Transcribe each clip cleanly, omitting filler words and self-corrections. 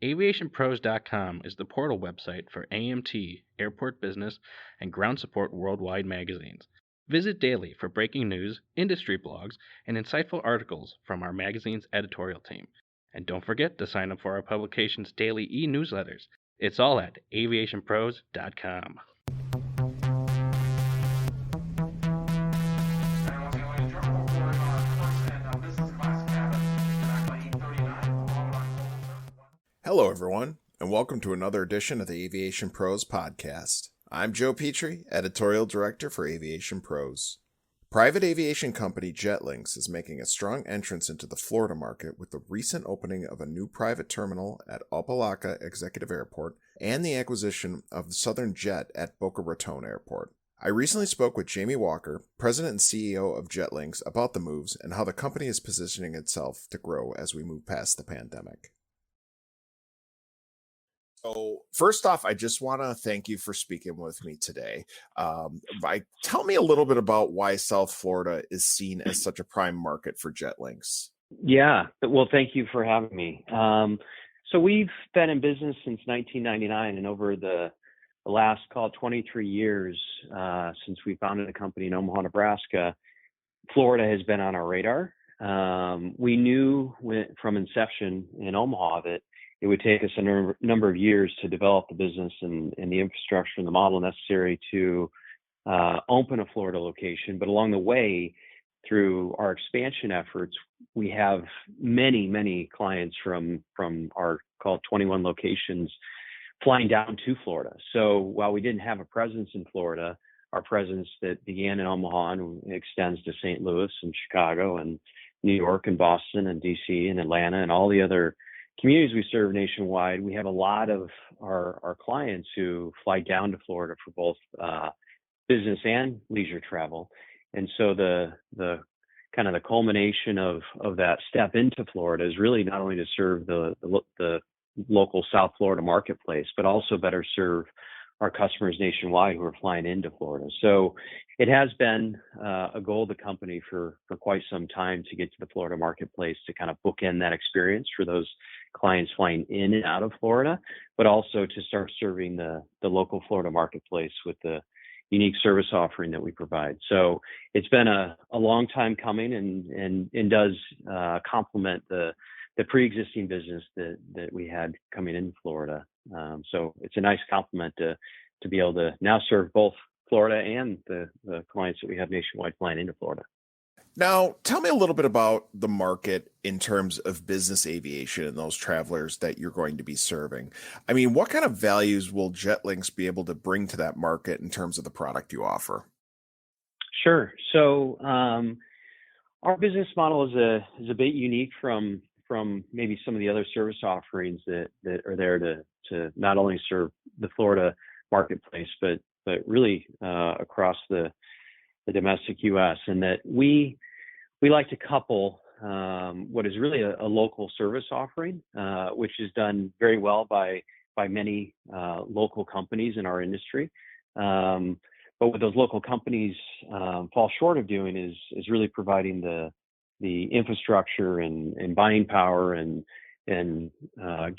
AviationPros.com is the portal website for AMT, Airport Business, and Ground Support Worldwide magazines. Visit daily for breaking news, industry blogs, and insightful articles from our magazine's editorial team. And don't forget to sign up for our publication's daily e-newsletters. It's all at AviationPros.com. Hello, everyone, and welcome to another edition of the Aviation Pros podcast. I'm Joe Petrie, Editorial Director for Aviation Pros. Private aviation company Linx is making a strong entrance into the Florida market with the recent opening of a new private terminal at Miami-Opa Locka Executive Airport and the acquisition of Southern Jet at Boca Raton Airport. I recently spoke with Jamie Walker, President and CEO of Linx, about the moves and how the company is positioning itself to grow as we move past the pandemic. So first off, I just want to thank you for speaking with me today. Tell me a little bit about why South Florida is seen as such a prime market for Linx. Yeah, well, thank you for having me. So we've been in business since 1999, and over the last, call it 23 years, since we founded a company in Omaha, Nebraska, Florida has been on our radar. We knew from inception in Omaha that it would take us a number of years to develop the business and the infrastructure and the model necessary to open a Florida location. But along the way, through our expansion efforts, we have many clients from our called 21 locations flying down to Florida. So while we didn't have a presence in Florida, our presence that began in Omaha and extends to St. Louis and Chicago and New York and Boston and DC and Atlanta and all the other communities we serve nationwide. We have a lot of our clients who fly down to Florida for both business and leisure travel. And so the kind of the culmination of that step into Florida is really not only to serve the local South Florida marketplace, but also better serve our customers nationwide who are flying into Florida. So it has been a goal of the company for quite some time to get to the Florida marketplace to kind of bookend that experience for those clients flying in and out of Florida, but also to start serving the local Florida marketplace with the unique service offering that we provide. So it's been a long time coming and does complement the pre-existing business that we had coming in Florida. So it's a nice complement to be able to now serve both Florida and the clients that we have nationwide flying into Florida. Now, tell me a little bit about the market in terms of business aviation and those travelers that you're going to be serving. I mean, what kind of values will Linx be able to bring to that market in terms of the product you offer? Sure. So our business model is a bit unique from maybe some of the other service offerings that are there to not only serve the Florida marketplace, but really across the domestic U.S. And that we like to couple what is really a local service offering, which is done very well by many local companies in our industry. But what those local companies fall short of doing is really providing the infrastructure and buying power and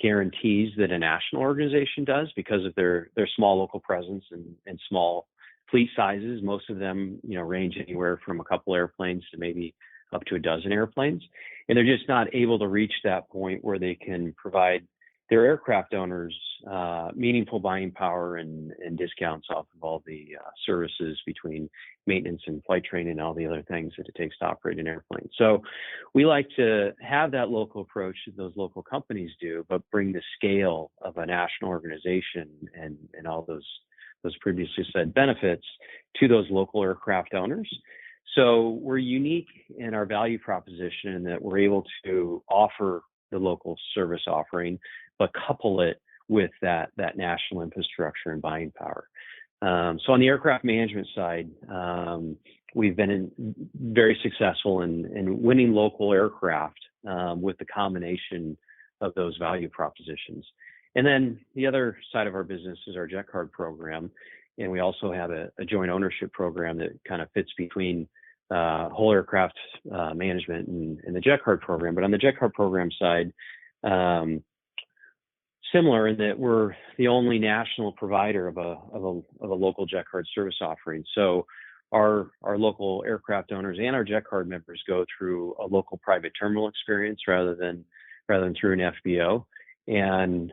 guarantees that a national organization does because of their small local presence and small fleet sizes. Most of them, range anywhere from a couple airplanes to maybe up to a dozen airplanes. And they're just not able to reach that point where they can provide their aircraft owners meaningful buying power and discounts off of all the services between maintenance and flight training and all the other things that it takes to operate an airplane. So we like to have that local approach that those local companies do, but bring the scale of a national organization and all those previously said benefits to those local aircraft owners. So we're unique in our value proposition in that we're able to offer the local service offering, but couple it with that national infrastructure and buying power. So on the aircraft management side, we've been very successful in winning local aircraft with the combination of those value propositions. And then the other side of our business is our Jet Card program. And we also have a joint ownership program that kind of fits between whole aircraft management and the Jet Card program. But on the Jet Card program side, similar in that we're the only national provider of a local jet card service offering. So our local aircraft owners and our jet card members go through a local private terminal experience rather than through an FBO. And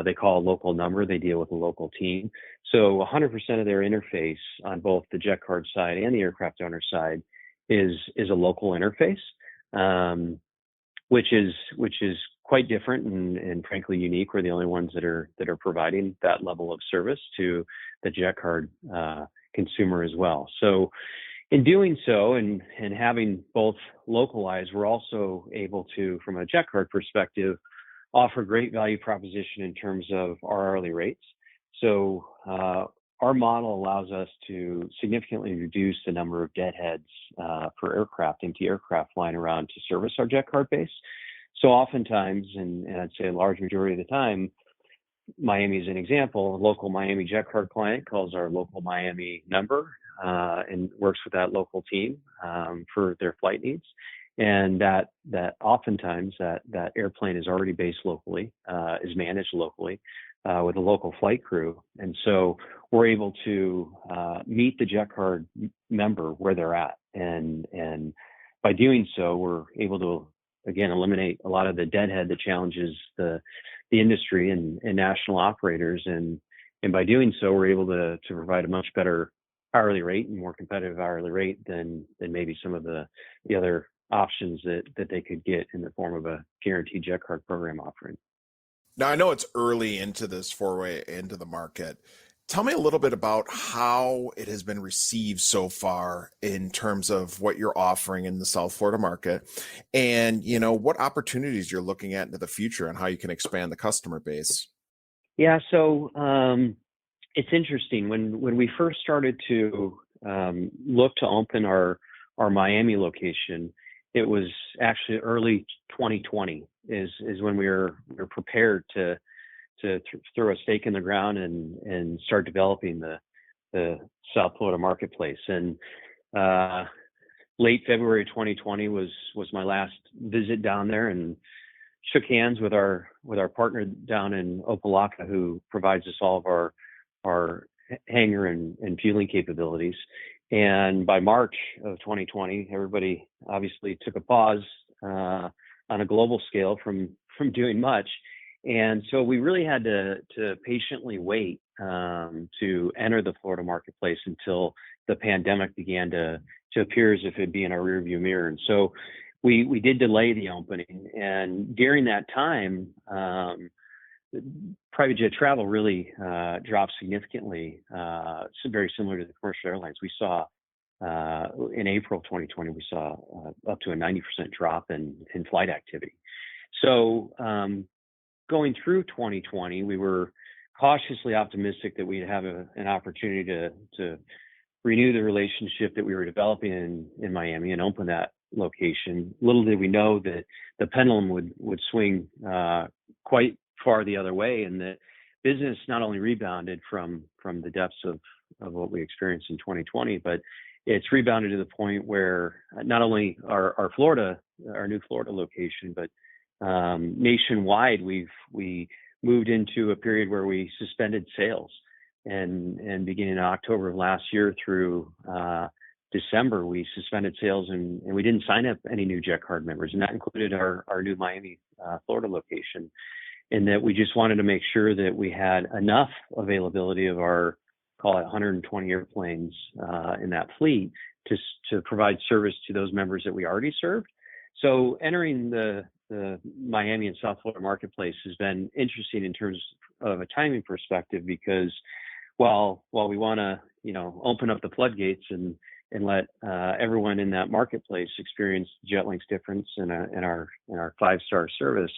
they call a local number. They deal with a local team. So 100% of their interface on both the jet card side and the aircraft owner side is a local interface, which is quite different and frankly unique. We're the only ones that are providing that level of service to the jet card consumer as well. So in doing so and having both localized, we're also able to, from a jet card perspective, offer great value proposition in terms of our hourly rates. So our model allows us to significantly reduce the number of deadheads for aircraft, empty aircraft flying around to service our jet card base. So oftentimes, and I'd say a large majority of the time, Miami is an example. A local Miami jet card client calls our local Miami number and works with that local team for their flight needs. And that oftentimes that airplane is already based locally, is managed locally with a local flight crew. And so we're able to meet the jet card member where they're at. And by doing so, we're able to, again, eliminate a lot of the deadhead that challenges the industry and national operators. And by doing so, we're able to provide a much better hourly rate and more competitive hourly rate than maybe some of the other options that they could get in the form of a guaranteed jet card program offering. Now, I know it's early into this foray into the market. Tell me a little bit about how it has been received so far in terms of what you're offering in the South Florida market and, what opportunities you're looking at into the future and how you can expand the customer base. Yeah, so it's interesting. When we first started to look to open our Miami location, it was actually early 2020 is when we were prepared to throw a stake in the ground and start developing the South Florida marketplace. And late February 2020 was my last visit down there, and shook hands with our partner down in Opa Locka, who provides us all of our hangar and fueling capabilities. And by March of 2020, everybody obviously took a pause on a global scale from doing much. And so we really had to patiently wait to enter the Florida marketplace until the pandemic began to appear as if it'd be in our rearview mirror. And so we did delay the opening. And during that time, private jet travel really dropped significantly, very similar to the commercial airlines. We saw in April 2020, we saw up to a 90% drop in flight activity. So going through 2020, we were cautiously optimistic that we'd have an opportunity to renew the relationship that we were developing in Miami and open that location. Little did we know that the pendulum would swing quite far the other way, and that business not only rebounded from the depths of what we experienced in 2020, but it's rebounded to the point where not only our new Florida location, but nationwide, we moved into a period where we suspended sales, and beginning in October of last year through December, we suspended sales and we didn't sign up any new jet card members, and that included our new Miami, Florida location. And that we just wanted to make sure that we had enough availability of our, call it 120 airplanes in that fleet to provide service to those members that we already served. So entering the Miami and South Florida marketplace has been interesting in terms of a timing perspective, because while we want to open up the floodgates and let everyone in that marketplace experience JetLinx difference in our 5-star service,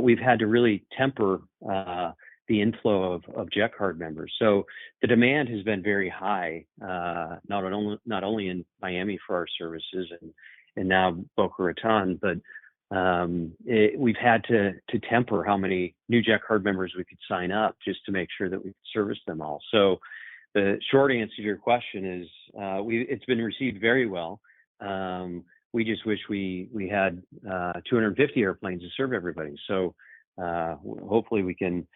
we've had to really temper the inflow of jet card members. So the demand has been very high, not only in Miami for our services and now Boca Raton, but we've had to temper how many new jet card members we could sign up just to make sure that we could service them all. So the short answer to your question is it's been received very well. We just wish we had 250 airplanes to serve everybody. So hopefully we can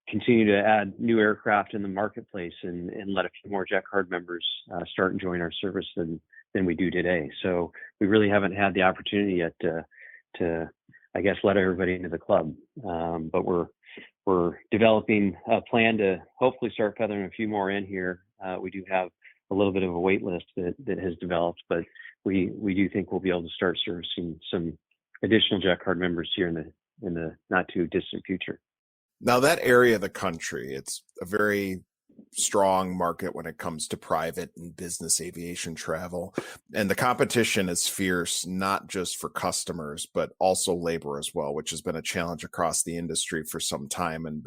continue to add new aircraft in the marketplace and let a few more Jet Card members start enjoying our service than we do today. So we really haven't had the opportunity yet to I guess, let everybody into the club. But we're developing a plan to hopefully start feathering a few more in here. We do have a little bit of a wait list that has developed, but we do think we'll be able to start servicing some additional Jet Card members here in the not too distant future. Now, that area of the country, it's a very strong market when it comes to private and business aviation travel. And the competition is fierce, not just for customers, but also labor as well, which has been a challenge across the industry for some time. And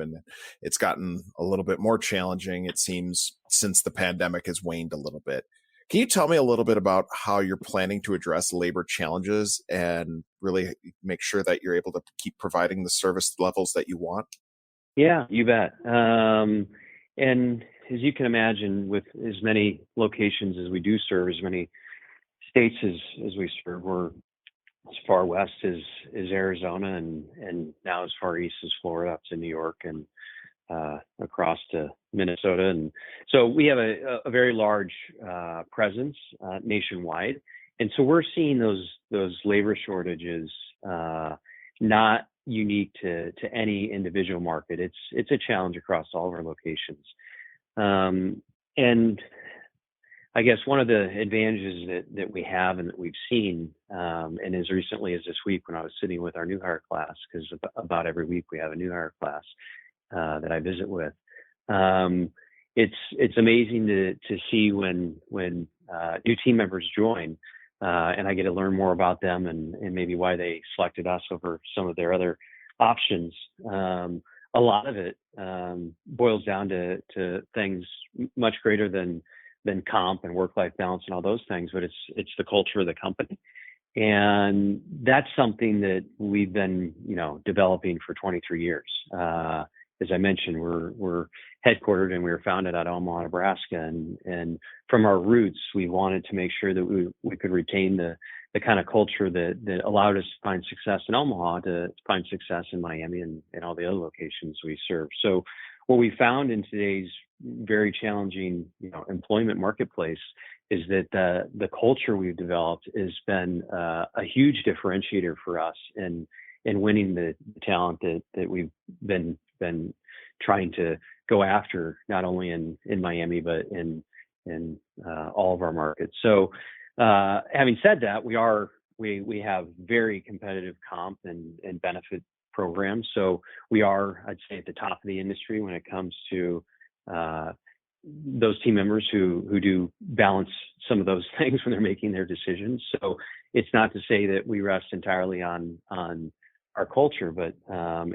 it's gotten a little bit more challenging, it seems, since the pandemic has waned a little bit. Can you tell me a little bit about how you're planning to address labor challenges and really make sure that you're able to keep providing the service levels that you want? Yeah, you bet. And as you can imagine, with as many locations as we do serve, as many states as we serve, we're as far west as Arizona, and now as far east as Florida, up to New York, and across to Minnesota. And so we have a very large presence nationwide. And so we're seeing those labor shortages not unique to any individual market. It's a challenge across all of our locations. And I guess one of the advantages that we have and that we've seen, and as recently as this week when I was sitting with our new hire class, because about every week we have a new hire class that I visit with. It's amazing to see when new team members join, and I get to learn more about them and maybe why they selected us over some of their other options. A lot of it boils down to things much greater than comp and work-life balance and all those things, but it's the culture of the company. And that's something that we've been, developing for 23 years. As I mentioned, we're headquartered and we were founded out of Omaha, Nebraska. And from our roots, we wanted to make sure that we could retain the kind of culture that allowed us to find success in Omaha, to find success in Miami and all the other locations we serve. So what we found in today's very challenging, employment marketplace is that the culture we've developed has been a huge differentiator for us in winning the talent that we've been trying to go after, not only in Miami, but in all of our markets. So having said that, we have very competitive comp and benefit programs. So we are, I'd say, at the top of the industry when it comes to those team members who do balance some of those things when they're making their decisions. So it's not to say that we rest entirely on our culture, but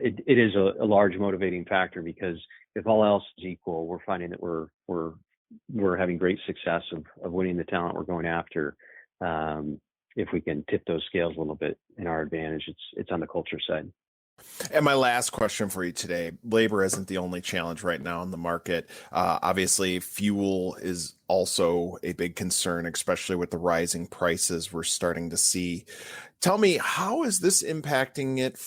it is a large motivating factor, because if all else is equal, we're finding that we're having great success of winning the talent we're going after. If we can tip those scales a little bit in our advantage, it's on the culture side. And my last question for you today: labor isn't the only challenge right now in the market. Obviously, fuel is also a big concern, especially with the rising prices we're starting to see. Tell me, how is this impacting it?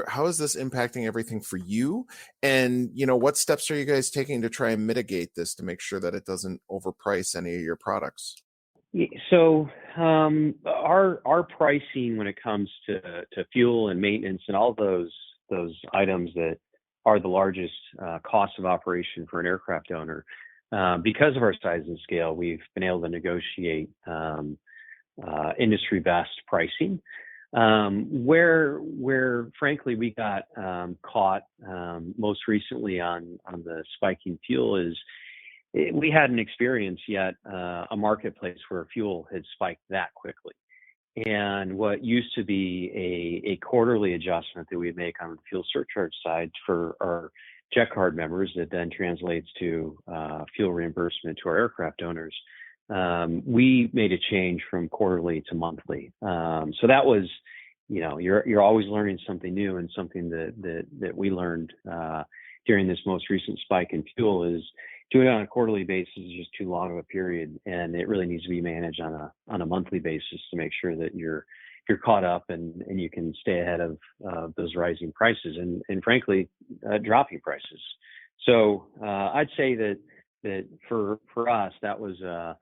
How is this impacting everything for you? And, what steps are you guys taking to try and mitigate this to make sure that it doesn't overprice any of your products? So our pricing when it comes to fuel and maintenance and all those items that are the largest cost of operation for an aircraft owner, because of our size and scale, we've been able to negotiate industry best pricing. Where frankly we got caught most recently on the spiking fuel is we hadn't experienced yet a marketplace where fuel had spiked that quickly. And what used to be a quarterly adjustment that we make on the fuel surcharge side for our Jet Card members, that then translates to fuel reimbursement to our aircraft owners, we made a change from quarterly to monthly. So that was, you're always learning something new, and something that we learned during this most recent spike in fuel is doing it on a quarterly basis is just too long of a period, and it really needs to be managed on a monthly basis to make sure that you're you're caught up and you can stay ahead of those rising prices and frankly, dropping prices. So I'd say that for us, that was a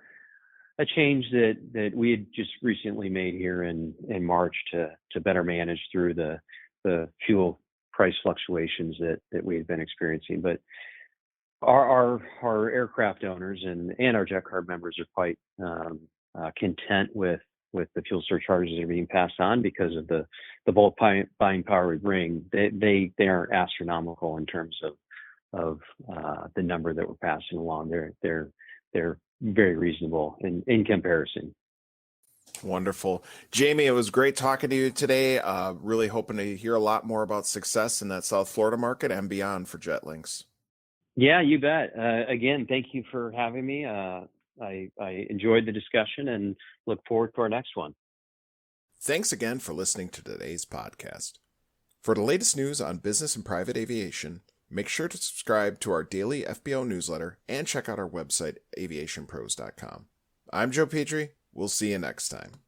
change that we had just recently made here in March to better manage through the fuel price fluctuations that we had been experiencing. But our aircraft owners and our jet card members are quite content with the fuel surcharges that are being passed on because of the bulk buying power we bring. They aren't astronomical in terms of the number that we're passing along. They're very reasonable in comparison. Wonderful. Jamie, it was great talking to you today. Really hoping to hear a lot more about success in that South Florida market and beyond for JetLinx. Yeah, you bet. Again, thank you for having me. I enjoyed the discussion and look forward to our next one. Thanks again for listening to today's podcast. For the latest news on business and private aviation, make sure to subscribe to our daily FBO newsletter and check out our website, AviationPros.com. I'm Joe Petrie. We'll see you next time.